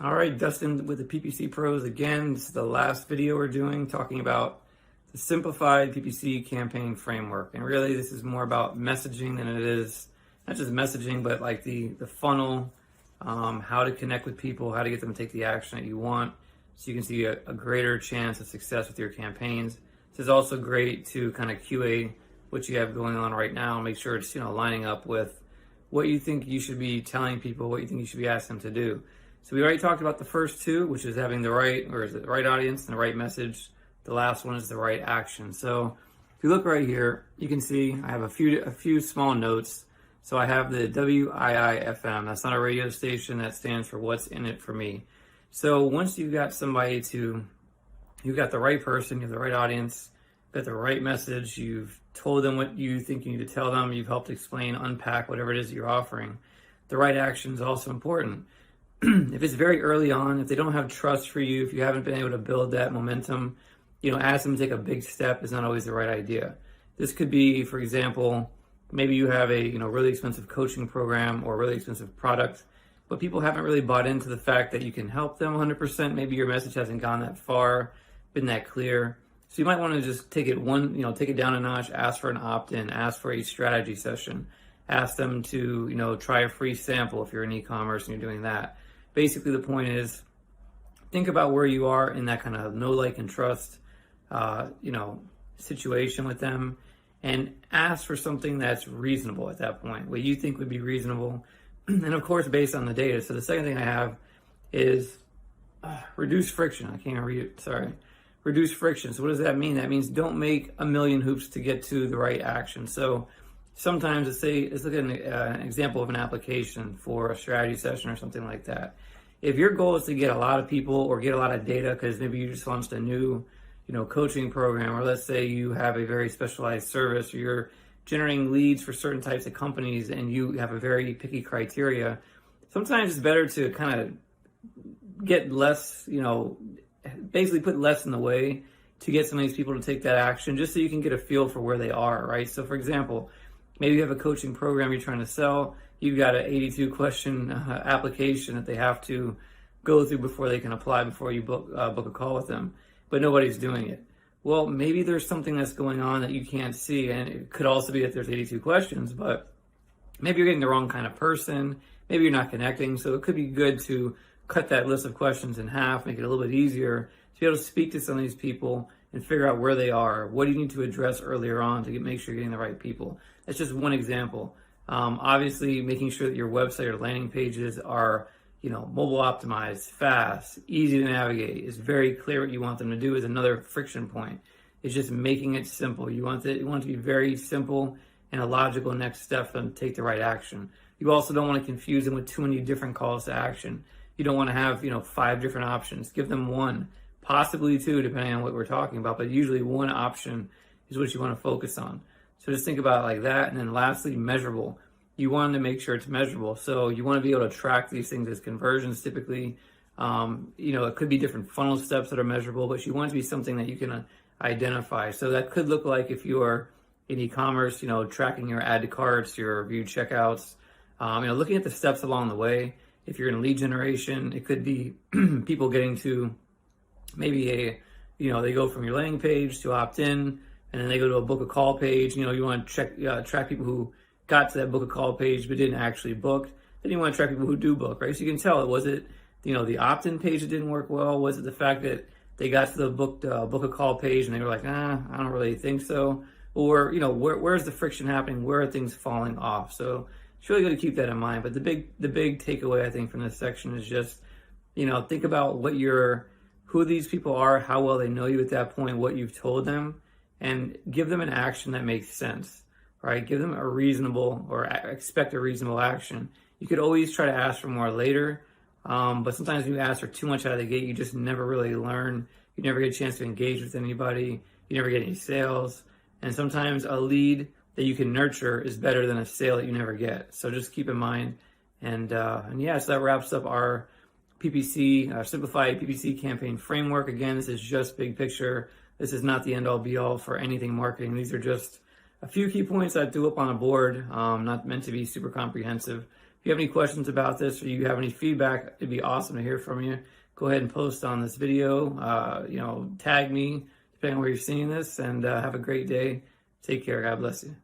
All right, Dustin with the PPC Pros again. This is the last video we're doing talking about the simplified PPC campaign framework. And really this is more about messaging than it is, not just messaging, but like the funnel, how to connect with people, how to get them to take the action that you want so you can see a greater chance of success with your campaigns. This is also great to kind of QA what you have going on right now and make sure it's lining up with what you think you should be telling people, what you think you should be asking them to do. So we already talked about the first two, which is having the right audience and the right message. The last one is the right action. So if you look right here, you can see I have a few small notes. So I have the WIIFM. That's not a radio station. That stands for What's in It for Me. So once you've got you've got the right person, you have the right audience, you've got the right message, you've told them what you think you need to tell them, you've helped explain, unpack whatever it is that you're offering. The right action is also important. If it's very early on, if they don't have trust for you, if you haven't been able to build that momentum, ask them to take a big step is not always the right idea. This could be, for example, maybe you have a really expensive coaching program or a really expensive product, but people haven't really bought into the fact that you can help them 100%. Maybe your message hasn't gone that far, been that clear. So you might want to just take it down a notch, ask for an opt-in, ask for a strategy session, ask them to, try a free sample if you're in e-commerce and you're doing that. Basically, the point is, think about where you are in that kind of know, like, and trust, situation with them, and ask for something that's reasonable at that point, what you think would be reasonable, and of course, based on the data. So the second thing I have is reduce friction. I can't read it, sorry. Reduce friction. So what does that mean? That means don't make a million hoops to get to the right action. So sometimes let's look at an example of an application for a strategy session or something like that. If your goal is to get a lot of people or get a lot of data because maybe you just launched a new coaching program, or let's say you have a very specialized service, or you're generating leads for certain types of companies and you have a very picky criteria, sometimes it's better to kind of get less, basically put less in the way to get some of these people to take that action, just so you can get a feel for where they are, right? So for example, maybe you have a coaching program you're trying to sell. You've got an 82 question application that they have to go through before they can apply, before you book a call with them, but nobody's doing it. Well, maybe there's something that's going on that you can't see, and it could also be that there's 82 questions, but maybe you're getting the wrong kind of person, maybe you're not connecting, so it could be good to cut that list of questions in half, make it a little bit easier to be able to speak to some of these people and figure out where they are. What do you need to address earlier on to make sure you're getting the right people? That's just one example. Obviously, making sure that your website or landing pages are, mobile optimized, fast, easy to navigate, is very clear what you want them to do is another friction point. It's just making it simple. You want it to be very simple and a logical next step for them to take the right action. You also don't want to confuse them with too many different calls to action. You don't want to have, 5 different options. Give them one, possibly 2, depending on what we're talking about, but usually one option is what you want to focus on. So just think about it like that. And then lastly, measurable. You want to make sure it's measurable. So you want to be able to track these things as conversions typically. It could be different funnel steps that are measurable, but you want it to be something that you can identify. So that could look like, if you are in e-commerce, tracking your add to carts, your viewed checkouts, looking at the steps along the way. If you're in lead generation, it could be people getting to maybe they go from your landing page to opt in, and then they go to a book a call page. You want to track people who got to that book a call page but didn't actually book. Then you want to track people who do book, right? So you can tell, was it the opt-in page that didn't work well? Was it the fact that they got to the book a call page and they were like, I don't really think so? Or where's the friction happening? Where are things falling off? So it's really good to keep that in mind. But the big takeaway I think from this section is just think about who these people are, how well they know you at that point, what you've told them, and give them an action that makes sense, right? Give them a reasonable, or expect a reasonable action. You could always try to ask for more later, but sometimes when you ask for too much out of the gate, you just never really learn. You never get a chance to engage with anybody. You never get any sales. And sometimes a lead that you can nurture is better than a sale that you never get. So just keep in mind. And yeah, so that wraps up our PPC, simplified PPC campaign framework. Again, this is just big picture. This is not the end all be all for anything marketing. These are just a few key points I threw up on a board, not meant to be super comprehensive. If you have any questions about this or you have any feedback, it'd be awesome to hear from you. Go ahead and post on this video. Tag me depending on where you're seeing this, and have a great day. Take care. God bless you.